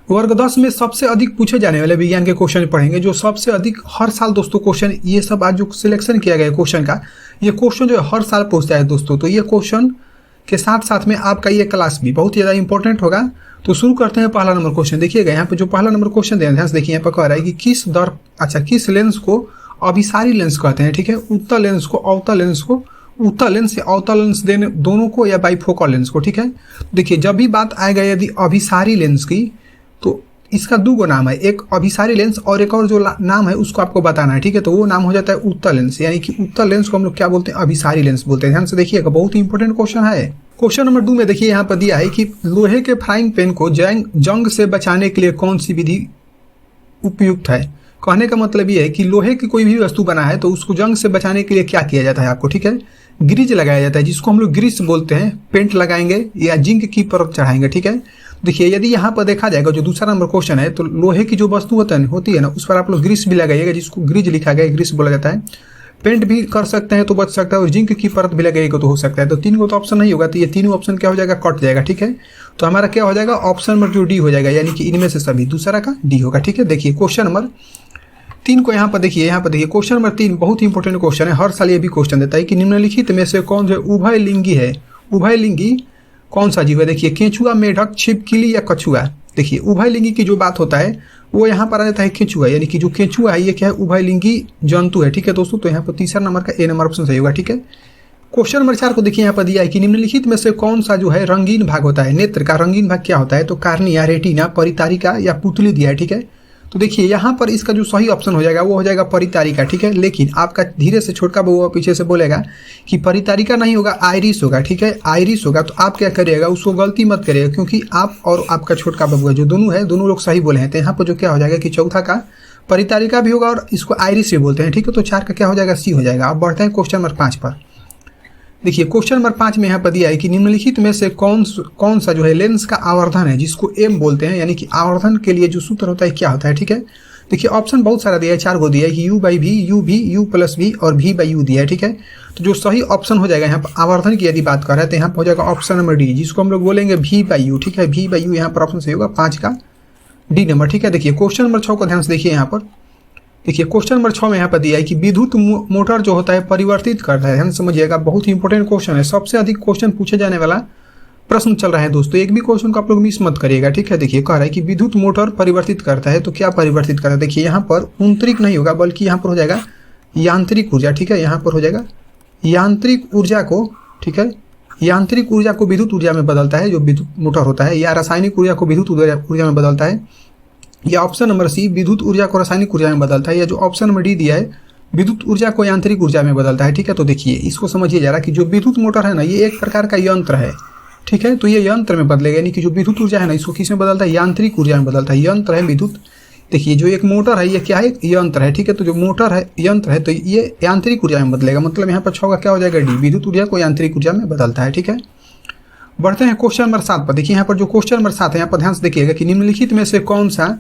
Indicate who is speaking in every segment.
Speaker 1: वर्ग 10 में सबसे अधिक पूछे जाने वाले विज्ञान के क्वेश्चन पढ़ेंगे, जो सबसे अधिक हर साल दोस्तों क्वेश्चन, ये सब आज जो सिलेक्शन किया गया है क्वेश्चन का, ये क्वेश्चन जो है हर साल पूछता है दोस्तों। तो ये क्वेश्चन के साथ साथ में आपका ये क्लास भी बहुत ही ज़्यादा इंपॉर्टेंट होगा। तो शुरू करते हैं पहला नंबर क्वेश्चन। देखिएगा यहाँ पे जो पहला नंबर क्वेश्चन दिया ध्यान से देखिए, यहाँ पर कह रहा है कि किस लेंस को अभिसारी लेंस कहते हैं, ठीक है। उत्तल लेंस को अवतल लेंस को, उत्तल लेंस या अवतल लेंस देने दोनों को, या बाइफोकल लेंस को, ठीक है। देखिए जब भी बात आएगा यदि अभिसारी लेंस की, तो इसका दो नाम है, एक अभिसारी लेंस और एक और जो नाम है उसको आपको बताना है, ठीक है। तो वो नाम हो जाता है उत्तल लेंस, यानी कि उत्तल लेंस को हम लोग क्या बोलते हैं, अभिसारी लेंस बोलते हैं। ध्यान से देखिएगा बहुत ही इंपॉर्टेंट क्वेश्चन है। क्वेश्चन नंबर 2 में देखिए यहाँ पर दिया है कि लोहे के फ्राइंग पैन को जंग से बचाने के लिए कौन सी विधि उपयुक्त है। कहने का मतलब ये है कि लोहे की कोई भी वस्तु बना है तो उसको जंग से बचाने के लिए क्या किया जाता है आपको, ठीक है। ग्रीज लगाया जाता है, जिसको हम लोग ग्रीस बोलते हैं। पेंट लगाएंगे या जिंक की परत चढ़ाएंगे, ठीक है। देखिए यदि यहाँ पर देखा जाएगा जो दूसरा नंबर क्वेश्चन है, तो लोहे की जो वस्तु होती है ना, उस पर आप लोग ग्रीस भी लगाइएगा, जिसको ग्रीज लिखा गया है, ग्रीस बोला जाता है। पेंट भी कर सकते हैं तो बच सकता है, और जिंक की परत भी लगाइएगा तो हो सकता है। तो 3 को तो ऑप्शन नहीं होगा, तो ये तीनों ऑप्शन क्या हो जाएगा, कट जाएगा, ठीक है। तो हमारा क्या हो जाएगा, ऑप्शन नंबर जो डी हो जाएगा, यानी कि इनमें से सभी दूसरा का डी होगा, ठीक है। देखिए क्वेश्चन नंबर 3 को यहाँ पर देखिए, क्वेश्चन नंबर 3 बहुत ही इंपॉर्टेंट क्वेश्चन है, हर साल ये भी क्वेश्चन देता है कि निम्नलिखित में से कौन जो उभयलिंगी है, उभयलिंगी कौन सा जीव है। देखिए केंचुआ, मेढक, छिपकली या कछुआ। देखिए उभयलिंगी की जो बात होता है वो यहाँ पर आ जाता है केंचुआ, यानी कि जो केंचुआ है ये क्या है, उभयलिंगी जंतु है, ठीक है दोस्तों। तो यहाँ पर तीसरा नंबर का ए नंबर ऑप्शन सही होगा, ठीक है। क्वेश्चन नंबर 4 को देखिए यहाँ पर दिया है कि निम्नलिखित में से कौन सा जो है रंगीन भाग होता है। नेत्र का रंगीन भाग क्या होता है, तो कार्निया, रेटिना, परितारिका या पुतली दिया है, ठीक है। तो देखिए यहाँ पर इसका जो सही ऑप्शन हो जाएगा वो हो जाएगा परितारिका, ठीक है। लेकिन आपका धीरे से छोटका बउआ पीछे से बोलेगा कि परितारिका नहीं होगा, आयरिस होगा, ठीक है, आयरिस होगा। तो आप क्या करिएगा, उसको गलती मत करिएगा, क्योंकि आप और आपका छोटका बबुआ जो दोनों है, दोनों लोग सही बोले हैं। तो यहाँ पर जो क्या हो जाएगा कि चौथा का परितारिका भी होगा और इसको आयरिस भी बोलते हैं, ठीक है। तो 4 का क्या हो जाएगा, सी हो जाएगा। अब बढ़ते हैं क्वेश्चन नंबर 5 पर। देखिए क्वेश्चन नंबर 5 में यहाँ पर दिया है कि निम्नलिखित में से कौन सा जो है लेंस का आवर्धन है, जिसको एम बोलते हैं, यानी कि आवर्धन के लिए जो सूत्र होता है क्या होता है, ठीक है। देखिए ऑप्शन बहुत सारा दिया है, 4 को दिया है कि u/v, u/v, u+v और v/u दिया है, ठीक है। तो जो सही ऑप्शन हो जाएगा यहाँ पर आवर्धन की यदि बात कर रहे हैं, तो यहाँ पर हो जाएगा ऑप्शन नंबर डी, जिसको हम लोग बोलेंगे v/u, ठीक है। v/u यहाँ पर ऑप्शन सही होगा, 5 का डी नंबर, ठीक है। देखिए क्वेश्चन नंबर 6 को ध्यान से देखिए यहाँ पर। देखिए क्वेश्चन नंबर 6 में यहाँ पर दिया है कि विद्युत मोटर जो होता है परिवर्तित करता है। ध्यान समझिएगा बहुत ही इंपॉर्टेंट क्वेश्चन है, सबसे अधिक क्वेश्चन पूछे जाने वाला प्रश्न चल रहा है दोस्तों, एक भी क्वेश्चन को आप लोग मिस मत करिएगा, ठीक है। देखिए कह रहा है कि विद्युत मोटर परिवर्तित करता है, तो क्या परिवर्तित करता है। देखिए यहाँ पर आंतरिक नहीं होगा, बल्कि यहाँ पर हो जाएगा यांत्रिक ऊर्जा, ठीक है। यहाँ पर हो जाएगा यांत्रिक ऊर्जा को, ठीक है, यांत्रिक ऊर्जा को विद्युत ऊर्जा में बदलता है जो विद्युत मोटर होता है, या रासायनिक ऊर्जा को विद्युत ऊर्जा में बदलता है, या ऑप्शन नंबर सी विद्युत ऊर्जा को रासायनिक ऊर्जा में बदलता है, या जो ऑप्शन नंबर डी दिया है विद्युत ऊर्जा को यांत्रिक ऊर्जा में बदलता है, ठीक है। तो देखिए इसको समझिए जरा कि जो विद्युत मोटर है ना, ये एक प्रकार का यंत्र है, ठीक है। तो ये यंत्र में बदलेगा, यानी कि जो विद्युत ऊर्जा है ना, इसको किस में बदलता है, यांत्रिक ऊर्जा में बदलता है। यंत्र है विद्युत, देखिए जो एक मोटर है ये क्या है, यंत्र है, ठीक है। तो जो मोटर है यंत्र है, तो ये यांत्रिक ऊर्जा में बदलेगा, मतलब यहाँ पर 6 का क्या हो जाएगा, डी, विद्युत ऊर्जा को यांत्रिक ऊर्जा में बदलता है, ठीक है। बढ़ते हैं क्वेश्चन नंबर 7 पर। देखिए यहाँ पर जो क्वेश्चन नंबर 7 है, यहाँ पर ध्यान से देखिएगा कि निम्नलिखित में से कौन सा,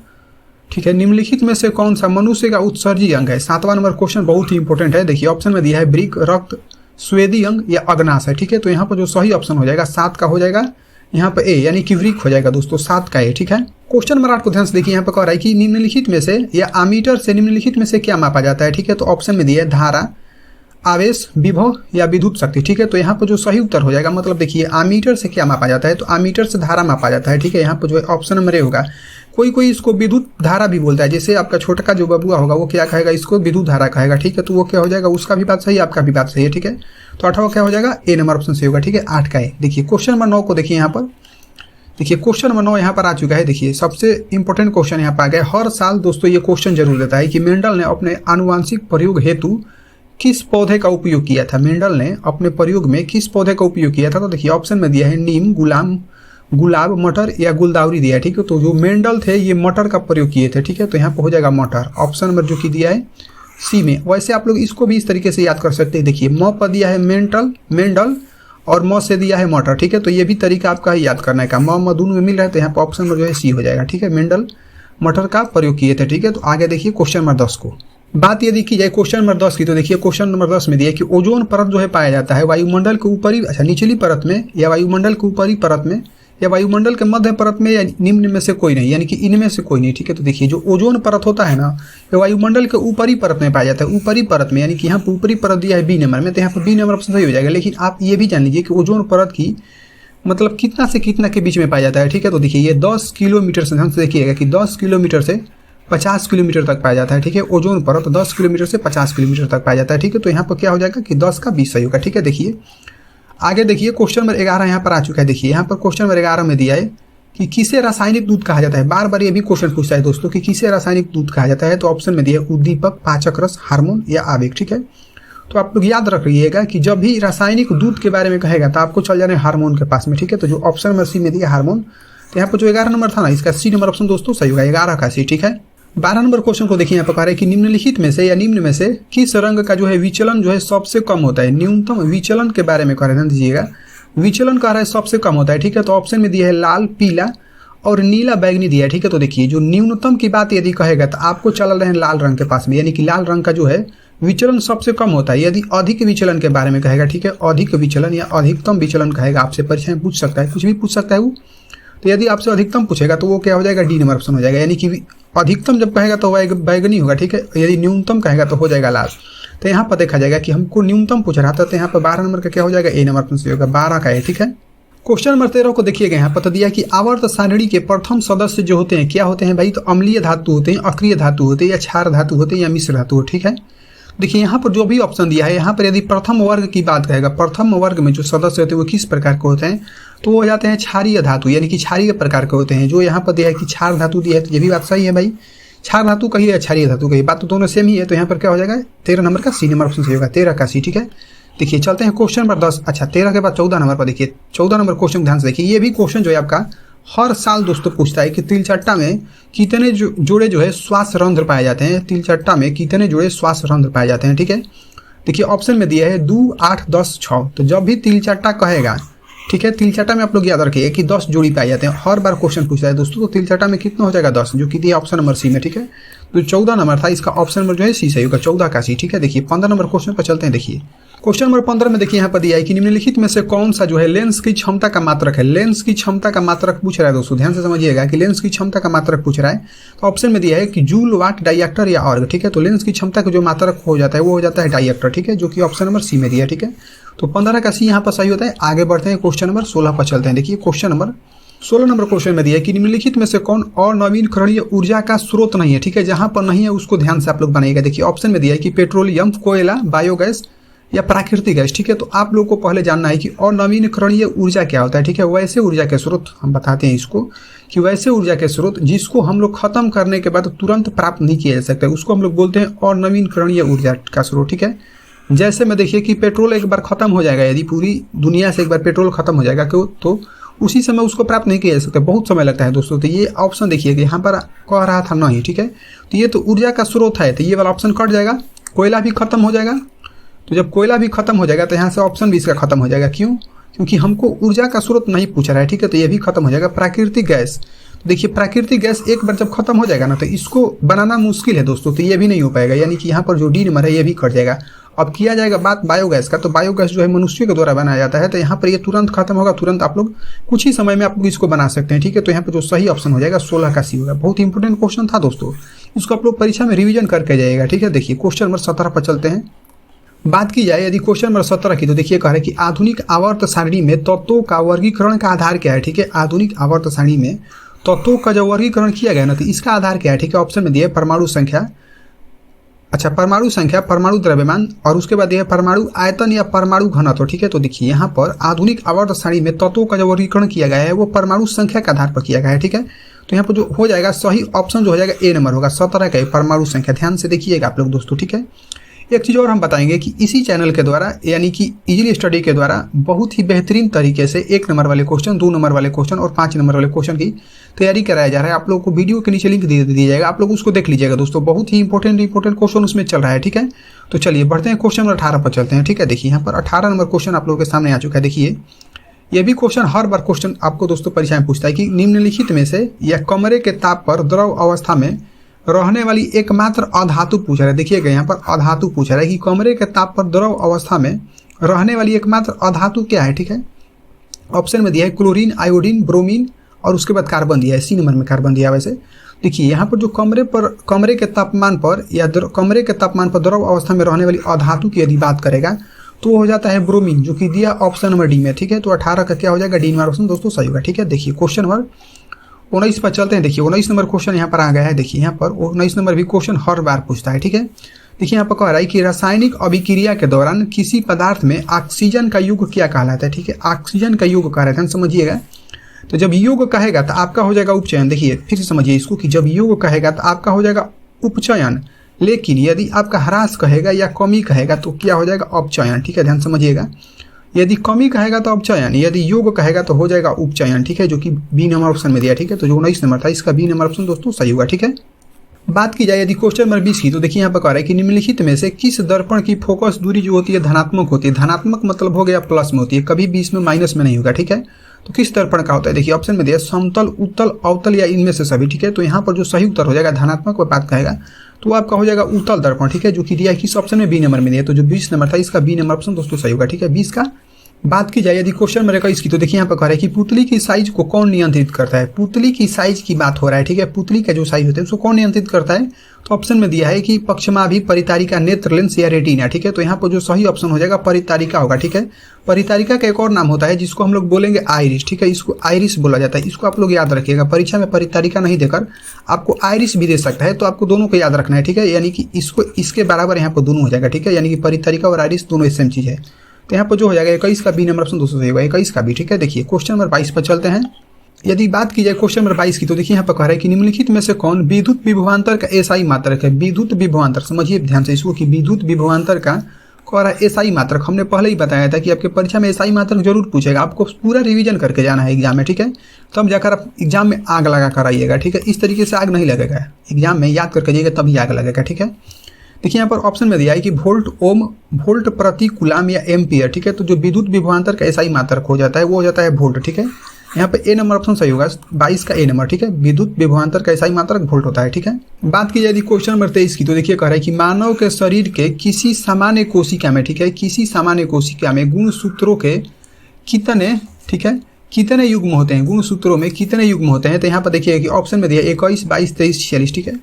Speaker 1: ठीक है, निम्नलिखित में से कौन सा मनुष्य का उत्सर्जी अंग है। 7वां नंबर क्वेश्चन बहुत ही इंपॉर्टेंट है। देखिए ऑप्शन में दिया है वृक्क, रक्त, स्वेदी अंग या अग्नाशय, ठीक है। तो यहाँ पर जो सही ऑप्शन हो जाएगा 7 का हो जाएगा यहाँ पर ए, यानी कि वृक्क हो जाएगा दोस्तों, 7 का ए, ठीक है। क्वेश्चन नंबर 8 को ध्यान से देखिए, यहाँ पर कह रहा है कि निम्नलिखित में से या आमीटर से निम्नलिखित में से क्या मापा जाता है, ठीक है। तो ऑप्शन में दिया है धारा, आवेश, विभव या विद्युत शक्ति, ठीक है। तो यहाँ पर जो सही उत्तर हो जाएगा, मतलब देखिए आमीटर से क्या मापा जाता है, तो आमीटर से धारा मापा जाता है, ठीक है। यहाँ पर जो है ऑप्शन नंबर ए होगा। कोई इसको विद्युत धारा भी बोलता है, जैसे आपका छोटा का जो बबुआ होगा वो क्या कहेगा, इसको विद्युत धारा कहेगा, ठीक है। तो वो क्या हो जाएगा, उसका भी बात सही है, आपका भी बात सही है, ठीक है। तो 8वां क्या हो जाएगा, ए नंबर ऑप्शन सही होगा, ठीक है, 8 का ए। देखिए क्वेश्चन नंबर 9 को देखिए यहाँ पर। देखिए क्वेश्चन नंबर 9 यहाँ पर आ चुका है। देखिए सबसे इंपॉर्टेंट क्वेश्चन यहाँ पर आ गया, हर साल दोस्तों ये क्वेश्चन जरूर देता है कि मेंडल ने अपने आनुवांशिक प्रयोग हेतु किस पौधे का उपयोग किया था। मेंडल ने अपने प्रयोग में किस पौधे का उपयोग किया था। तो देखिए ऑप्शन में दिया है नीम, गुलाब, मटर या गुलदावरी दिया है, ठीक है। तो जो मेंडल थे ये मटर का प्रयोग किए थे, ठीक है। तो यहाँ पर हो जाएगा मटर, ऑप्शन नंबर जो कि दिया है सी में। वैसे आप लोग इसको भी इस तरीके से याद कर सकते हैं। देखिए म पर दिया है मेंडल और म से दिया है मटर, ठीक है। तो ये भी तरीका आपका याद करने का, म दोनों में मिल रहा है, तो यहाँ पर ऑप्शन नंबर जो है सी हो जाएगा, ठीक है। मेंडल मटर का प्रयोग किए थे, ठीक है। तो आगे देखिए क्वेश्चन नंबर 10 को। बात यदि की जाए क्वेश्चन नंबर 10 की, तो देखिए क्वेश्चन नंबर 10 में दिया है कि ओजोन परत जो है पाया जाता है वायुमंडल के ऊपरी, अच्छा निचली परत में या वायुमंडल के ऊपरी परत में या वायुमंडल के मध्य परत में या निम्न में से कोई नहीं, यानी कि इनमें से कोई नहीं, ठीक है। तो देखिए जो ओजोन परत होता है ना, ये वायुमंडल के ऊपरी परत में पाया जाता है, ऊपरी परत में, यानी कि यहाँ पर ऊपरी परत दिया है बी नंबर में, तो यहाँ पर बी नंबर ऑप्शन सही हो जाएगा। लेकिन आप ये भी जान लीजिए कि ओजोन परत की मतलब कितना से कितना के बीच में पाया जाता है, ठीक है। तो देखिए ये 10 किलोमीटर से, ध्यान से देखिएगा कि 10 किलोमीटर से 50 किलोमीटर तक पाया जाता है, ठीक है। ओजोन परत 10 किलोमीटर से 50 किलोमीटर तक पाया जाता है, ठीक है। तो यहाँ पर क्या हो जाएगा कि 10 का 20 सही होगा, ठीक है। देखिए आगे देखिए क्वेश्चन नंबर 11 यहाँ पर आ चुका है। देखिए यहाँ पर क्वेश्चन नंबर 11 में दिया है कि किसे रासायनिक दूध कहा जाता है। बार बार ये भी क्वेश्चन पूछता है दोस्तों कि किसे रासायनिक दूध कहा जाता है। तो ऑप्शन में दिया है उद्दीपक, पाचक रस, हार्मोन या आवेग, ठीक है। तो आप लोग याद रखिएगा कि जब भी रासायनिक दूध के बारे में कहेगा तो आपको चल जाना है हार्मोन के पास में, ठीक है। तो जो ऑप्शन नंबर सी में दिया हार्मोन, तो यहाँ पर जो 11 नंबर था ना, इसका सी नंबर ऑप्शन दोस्तों सही होगा, 11 का सी, ठीक है। 12 नंबर क्वेश्चन को देखिए, यहाँ पर कह रहा है कि निम्नलिखित में से या निम्न में से किस रंग का जो है विचलन जो है सबसे कम होता है। न्यूनतम विचलन के बारे में कह रहे हैं, दीजिएगा विचलन कह रहा है सबसे कम होता है, ठीक है। तो ऑप्शन में दिया है लाल, पीला और नीला बैगनी दिया है, ठीक है। तो देखिए जो न्यूनतम की बात यदि कहेगा तो आपको चल रहे हैं लाल रंग के पास में, यानी कि लाल रंग का जो है विचलन सबसे कम होता है। यदि अधिक विचलन के बारे में कहेगा, ठीक है, अधिक विचलन या अधिकतम विचलन कहेगा, आपसे परीक्षा में पूछ सकता है, कुछ भी पूछ सकता है वो। तो यदि आपसे अधिकतम पूछेगा तो वो क्या हो जाएगा, डी नंबर ऑप्शन हो जाएगा, यानी कि अधिकतम जब कहेगा तो बैगनी होगा, ठीक है। यदि न्यूनतम कहेगा तो हो जाएगा लाल। तो यहाँ पर देखा जाएगा कि हमको न्यूनतम पूछ रहा था, तो यहाँ पर 12 नंबर का क्या हो जाएगा, ए नंबर ऑप्शन से होगा, 12 का है, ठीक है। क्वेश्चन नंबर 13 को देखिएगा, यहाँ पर दिया कि आवर्त सारणी के प्रथम सदस्य जो होते हैं क्या होते हैं भाई, तो अम्लीय धातु होते हैं, अक्रिय धातु होते हैं, या क्षार धातु होते हैं, या मिश्र धातु, ठीक है। देखिए यहाँ पर जो भी ऑप्शन दिया है, यहाँ पर यदि प्रथम वर्ग की बात कहेगा, प्रथम वर्ग में जो सदस्य होते हैं वो किस प्रकार के होते हैं, तो वो हो जाते हैं क्षारीय धातु, यानी कि क्षारीय प्रकार के होते हैं। जो यहाँ पर दिया है कि क्षार धातु दिया है, तो ये भी बात सही है भाई, क्षार धातु कही है, क्षारीय धातु कही, बात तो दोनों सेम ही है। तो यहाँ पर क्या हो जाएगा, 13 नंबर का सी नंबर ऑप्शन सही होगा, 13 का सी, ठीक है। देखिए चलते हैं क्वेश्चन नंबर 10, अच्छा 13 के बाद 14 नंबर पर देखिए, 14 नंबर क्वेश्चन ध्यान से देखिए। ये भी क्वेश्चन जो है आपका हर साल दोस्तों पूछता है कि तिलचट्टा में कितने जोड़े जो है श्वास रंध्र पाए जाते हैं, तिलचट्टा में कितने जोड़े श्वास रंध्र पाए जाते हैं, ठीक है। देखिए ऑप्शन में दिया है 2, 8, 10, 6। तो जब भी तिलचट्टा कहेगा, ठीक है, तिलचट्टा में आप लोग याद रखिए कि 10 जोड़ी पाए जाते हैं, हर बार क्वेश्चन पूछता है दोस्तों। तो तिलचट्टा में कितना हो जाएगा, 10, जो कि दिया ऑप्शन नंबर सी में, ठीक है। तो 14 नंबर था, इसका ऑप्शन नंबर जो है सी सही होगा, 14 का सी, ठीक है। देखिए 15 नंबर क्वेश्चन पर चलते हैं। देखिए क्वेश्चन नंबर 15 में देखिए यहाँ पर दिया है कि निम्नलिखित में से कौन सा जो है लेंस की क्षमता का मात्रक है। लेंस की क्षमता का मात्रक पूछ रहा है दोस्तों, ध्यान से समझिएगा कि लेंस की क्षमता का मात्रक पूछ रहा है। तो ऑप्शन में दिया है कि जूल, वाट, डाइएक्टर या ऑर्ग, ठीक है। तो लेंस की क्षमता का जो मात्रक हो जाता है वो हो जाता है डाइएक्टर, ठीक है, जो कि ऑप्शन नंबर सी में दिया है, ठीक है। तो 15 का सी यहाँ पर सही होता है। आगे बढ़ते हैं, क्वेश्चन नंबर 16 पर चलते हैं। देखिए क्वेश्चन नंबर 16 नंबर क्वेश्चन में दिया है कि निम्नलिखित में से कौन और नवीकरणीय ऊर्जा का स्रोत नहीं है, ठीक है। जहां पर नहीं है उसको ध्यान से आप लोग बनाइएगा। देखिए ऑप्शन में दिया है कि पेट्रोलियम, कोयला, बायोगैस या प्राकृतिक गैस, ठीक है। तो आप लोगों को पहले जानना है कि और नवीकरणीय ऊर्जा क्या होता है, ठीक है। वैसे ऊर्जा के स्रोत हम बताते हैं इसको कि वैसे ऊर्जा के स्रोत जिसको हम लोग खत्म करने के बाद तुरंत प्राप्त नहीं किया जा सकता, उसको हम लोग बोलते हैं और नवीकरणीय ऊर्जा का स्रोत, ठीक है। जैसे में देखिए कि पेट्रोल एक बार खत्म हो जाएगा, यदि पूरी दुनिया से एक बार पेट्रोल खत्म हो जाएगा तो उसी समय उसको प्राप्त नहीं किया जा सकता, बहुत समय लगता है दोस्तों। तो ये ऑप्शन देखिए कि यहाँ पर कह रहा था नहीं, ठीक है। तो ये तो ऊर्जा का स्रोत है, तो ये वाला ऑप्शन कट जाएगा। कोयला भी खत्म हो जाएगा, तो जब कोयला भी खत्म हो जाएगा तो यहाँ से ऑप्शन भी इसका खत्म हो जाएगा। क्यों? क्योंकि हमको ऊर्जा का स्रोत नहीं पूछ रहा है, ठीक है। तो ये भी खत्म हो जाएगा। प्राकृतिक गैस, तो देखिए प्राकृतिक गैस एक बार जब खत्म हो जाएगा ना तो इसको बनाना मुश्किल है दोस्तों, तो ये भी नहीं हो पाएगा, यानी कि यहाँ पर जो डी नंबर है ये भी कट जाएगा। अब किया जाएगा बात बायोगैस का, तो बायोगैस जो है मनुष्य के द्वारा बनाया जाता है, तो यहाँ पर ये तुरंत खत्म होगा, तुरंत आप लोग कुछ ही समय में आप लोग इसको बना सकते हैं, ठीक है। तो यहाँ पर जो सही ऑप्शन हो जाएगा 16 का सी होगा। बहुत इंपॉर्टेंट क्वेश्चन था दोस्तों, इसको आप लोग परीक्षा में रिविजन करके जाइएगा, ठीक है। देखिए क्वेश्चन नंबर 17 पर चलते हैं। बात की जाए यदि क्वेश्चन नंबर 17 की, तो देखिए कह रहे हैं कि आधुनिक आवर्त सारणी में तत्वों का वर्गीकरण का आधार क्या है, ठीक है। आधुनिक आवर्त सारणी में तत्वों का जो वर्गीकरण किया गया ना, तो इसका आधार क्या है, ठीक है। ऑप्शन में दिया परमाणु संख्या, अच्छा परमाणु संख्या, परमाणु द्रव्यमान, और उसके बाद यह परमाणु आयतन या परमाणु घनत्व, ठीक है। तो देखिए यहाँ पर आधुनिक आवर्त सारणी में तत्वों का जो वर्गीकरण किया गया है वो परमाणु संख्या के आधार पर किया गया है, ठीक है। तो यहाँ पर जो हो जाएगा सही ऑप्शन जो हो जाएगा ए नंबर होगा, 17 का परमाणु संख्या। ध्यान से देखिएगा आप लोग दोस्तों, ठीक है। एक चीज़ और हम बताएंगे कि इसी चैनल के द्वारा यानी कि इजीली स्टडी के द्वारा बहुत ही बेहतरीन तरीके से 1 नंबर वाले क्वेश्चन, 2 नंबर वाले क्वेश्चन और 5 नंबर वाले क्वेश्चन की तैयारी कराया जा रहा है। आप लोगों को वीडियो के नीचे लिंक दे दिया जाएगा, आप लोग उसको देख लीजिएगा दोस्तों। बहुत ही इंपॉर्टेंट क्वेश्चन उसमें चल रहा है, ठीक है। तो चलिए बढ़ते हैं क्वेश्चन नंबर 18 पर चलते हैं, ठीक है। देखिए यहाँ पर 18 नंबर क्वेश्चन आप लोगों के सामने आ चुका है। देखिए ये भी क्वेश्चन हर बार क्वेश्चन आपको दोस्तों परीक्षा में पूछता है कि निम्नलिखित में से या कमरे के ताप पर द्रव अवस्था में रहने वाली एकमात्र अधातु पूछ रहा है। देखिएगा यहाँ पर अधातु पूछ रहा है कि कमरे के ताप पर द्रव अवस्था में रहने वाली एकमात्र अधातु क्या है, ठीक है। ऑप्शन में दिया है क्लोरीन, आयोडीन, ब्रोमीन और उसके बाद कार्बन दिया है, सी नंबर में कार्बन दिया है। वैसे देखिए यहाँ पर जो कमरे के तापमान पर या कमरे के तापमान पर द्रव अवस्था में रहने वाली अधातु की यदि बात करेगा तो वो हो जाता है ब्रोमीन, जो कि दिया ऑप्शन नंबर डी में, ठीक है। तो 18 का क्या हो जाएगा, डी नंबर ऑप्शन दोस्तों सही होगा, ठीक है। देखिए क्वेश्चन नंबर 19 पर चलते हैं। देखिए 19 नंबर क्वेश्चन यहाँ पर आ गया है। देखिए यहाँ पर 19 नंबर भी क्वेश्चन हर बार पूछता है, ठीक है। देखिए यहाँ पर कह रहा है कि रासायनिक अभिक्रिया के दौरान किसी पदार्थ में ऑक्सीजन का युग क्या कहलाता है, ठीक है। ऑक्सीजन का युग कह रहा है, समझिएगा। तो जब योग कहेगा तो आपका हो जाएगा उपचयन। देखिए फिर से समझिए इसको कि जब योग कहेगा तो आपका हो जाएगा उपचयन, लेकिन यदि आपका ह्रास कहेगा या कमी कहेगा तो क्या हो जाएगा, अपचयन, ठीक है। ध्यान समझिएगा, यदि कमी कहेगा तो अपचयन, यदि योग कहेगा तो हो जाएगा उपचयन, ठीक है, जो कि बी नंबर ऑप्शन में दिया, ठीक है। तो जो 19 नंबर था इसका बी नंबर ऑप्शन दोस्तों सही होगा, ठीक है। बात की जाए यदि क्वेश्चन नंबर 20 की, तो देखिए यहाँ पर कह रहा है कि निम्नलिखित में से किस दर्पण की फोकस दूरी जो होती है धनात्मक होती है। धनात्मक मतलब हो गया प्लस में होती है, कभी बीच में माइनस में नहीं होगा, ठीक है। तो किस दर्पण का होता है, देखिए ऑप्शन में दिया समतल, उत्तल, अवतल या इनमें से सभी, ठीक है। तो यहाँ पर जो सही उत्तर हो जाएगा धनात्मक बात कहेगा तो आपका हो जाएगा उत्तल दर्पण, ठीक है, जो कि दिया है किस ऑप्शन में, बी नंबर में दिया। तो जो 20 नंबर था इसका बी नंबर ऑप्शन दोस्तों सही होगा, ठीक है। 20 का बात की जाए यदि क्वेश्चन नंबर 21 की, तो देखिए यहाँ पर कह रहा है कि पुतली की साइज को कौन नियंत्रित करता है। पुतली की साइज की बात हो रहा है, ठीक है। पुतली का जो साइज होता है उसको कौन नियंत्रित करता है, तो ऑप्शन में दिया है कि पक्षमाभि, परितारिका, नेत्र लेंस या रेटिना, ठीक है। तो यहाँ पर जो सही ऑप्शन हो जाएगा परितारिका होगा, ठीक है। परितारिका का एक और नाम होता है जिसको हम लोग बोलेंगे आइरिस, ठीक है। इसको आइरिस बोला जाता है, इसको आप लोग याद रखिएगा। परीक्षा में परितारिका नहीं देकर आपको आइरिस भी दे सकता है, तो आपको दोनों को याद रखना है, ठीक है। यानी कि इसको इसके बराबर यहाँ पर दोनों हो जाएगा, ठीक है। यानी कि परितारिका और आइरिस दोनों सेम चीज है। तो यहाँ पर जो हो जाएगा 21 का बी नंबर ऑप्शन दोस्तों सही होगा, 21 का भी, ठीक है। देखिए क्वेश्चन नंबर 22 पर चलते हैं। यदि बात की जाए क्वेश्चन नंबर 22 की, तो देखिए यहाँ पर कह रहा है कि निम्नलिखित में से कौन विद्युत विभवांतर का एसआई मात्रक है। विद्युत विभवांतर समझिए ध्यान से इसको कि विद्युत विभवांतर का कह रहा है एसआई मात्रक। हमने पहले ही बताया था कि आपके परीक्षा में एसआई मात्रक जरूर पूछेगा, आपको पूरा रिवीजन करके जाना है एग्जाम में, ठीक है। तब जाकर आप एग्जाम में आग लगा कर आइएगा, ठीक है। इस तरीके से आग नहीं लगेगा एग्जाम में, याद करके जाइएगा तभी आग लगेगा, ठीक है। देखिए यहाँ पर ऑप्शन में दिया है कि वोल्ट, ओम, वोल्ट प्रति कुलाम या एम्पियर, ठीक है। तो जो विद्युत विभवांतर का एसआई मात्रक हो जाता है वो हो जाता है वोल्ट, ठीक है। यहाँ पे ए नंबर ऑप्शन सही होगा, 22 का ए नंबर, ठीक है। विद्युत विभवांतर का एसआई मात्रक वोल्ट होता है, ठीक है। बात की जाए यदि क्वेश्चन नंबर 23 की, तो देखिए कह रहा है कि मानव के शरीर के किसी सामान्य कोशिका में, ठीक है, किसी सामान्य कोशिका में गुणसूत्रों के कितने, ठीक है, कितने युग्म होते हैं, गुणसूत्रों में कितने युग्म होते हैं। तो यहाँ पर देखिए कि ऑप्शन में दिया 21, 22, 23, 46, ठीक है।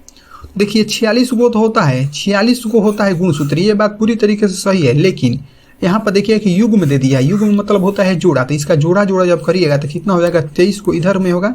Speaker 1: देखिए 46 गो तो होता है, 46 गो होता है गुणसूत्र, ये बात पूरी तरीके से सही है। लेकिन यहाँ पर देखिए कि युग्म दे दिया है, युग्म मतलब होता है जोड़ा। तो इसका जोड़ा जब करिएगा तो कितना हो जाएगा, 23 को इधर में होगा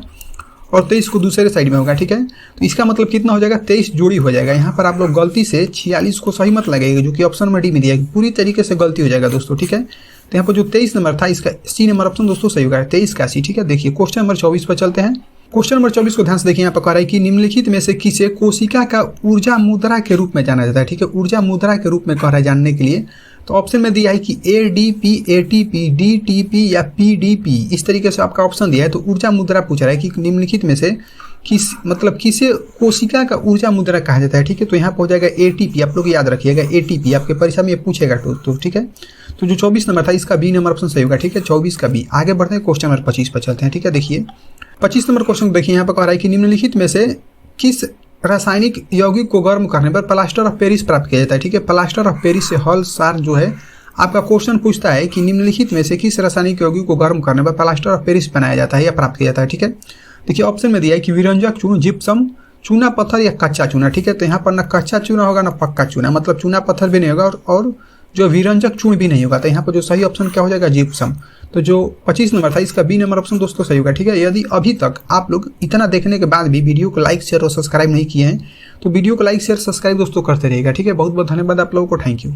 Speaker 1: और 23 को दूसरे साइड में होगा, ठीक है। तो इसका मतलब कितना हो जाएगा, 23 जोड़ी हो जाएगा। यहाँ पर आप लोग गलती से 46 को सही मत लगेगा, जो कि ऑप्शन में डी में दिया है, पूरी तरीके से गलती हो जाएगा दोस्तों, ठीक है। तो यहाँ पर जो 23 नंबर था इसका सी नंबर ऑप्शन दोस्तों सही होगा, 23 का सी, ठीक है। देखिए क्वेश्चन नंबर 24 पर चलते हैं। क्वेश्चन नंबर 24 को ध्यान से देखिए, यहाँ पर कह रहा है कि निम्नलिखित में से किसे कोशिका का ऊर्जा मुद्रा के रूप में जाना जाता है, ठीक है। ऊर्जा मुद्रा के रूप में कह रहा है जानने के लिए, तो ऑप्शन में दिया है कि एडीपी, एटीपी, डीटीपी या पीडीपी, इस तरीके से आपका ऑप्शन दिया है। तो ऊर्जा मुद्रा पूछ रहा है कि निम्नलिखित में से किसे कोशिका का ऊर्जा मुद्रा कहा जाता है, ठीक है। तो यहाँ पर हो जाएगा एटीपी, आप लोग याद रखिएगा एटीपी, आपके परीक्षा में ये पूछेगा तो ठीक है। तो जो 24 नंबर था इसका बी नंबर ऑप्शन सही होगा, ठीक है, 24 का बी। आगे बढ़ते हैं क्वेश्चन नंबर 25 पर चलते हैं, ठीक है। देखिए 25 नंबर क्वेश्चन देखिए, यहाँ पर कह रहा है कि निम्नलिखित में से किस रासायनिक यौगिक को गर्म करने पर प्लास्टर ऑफ पेरिस प्राप्त किया जाता है, ठीक है। प्लास्टर ऑफ पेरिस से हल सार जो है आपका क्वेश्चन पूछता है कि निम्नलिखित में से किस रासायनिक यौगिक को गर्म करने पर प्लास्टर ऑफ पेरिस बनाया जाता है या प्राप्त किया जाता है, ठीक है। देखिए ऑप्शन में दिया है कि विरंजक चूर्ण, जिप्सम, चूना पत्थर या कच्चा चूना, ठीक है। तो यहाँ पर ना कच्चा चूना होगा ना पक्का चूना, मतलब चूना पत्थर भी नहीं होगा और जो विरंजक चूर्ण भी नहीं होगा। तो यहाँ पर जो सही ऑप्शन क्या हो जाएगा, जिप्सम। तो जो 25 नंबर था इसका बी नंबर ऑप्शन दोस्तों सही होगा, ठीक है। यदि अभी तक आप लोग इतना देखने के बाद भी वीडियो को लाइक, शेयर और सब्सक्राइब नहीं किए हैं तो वीडियो को लाइक, शेयर, सब्सक्राइब दोस्तों करते रहेगा, ठीक है। बहुत बहुत धन्यवाद आप लोगों को, थैंक यू।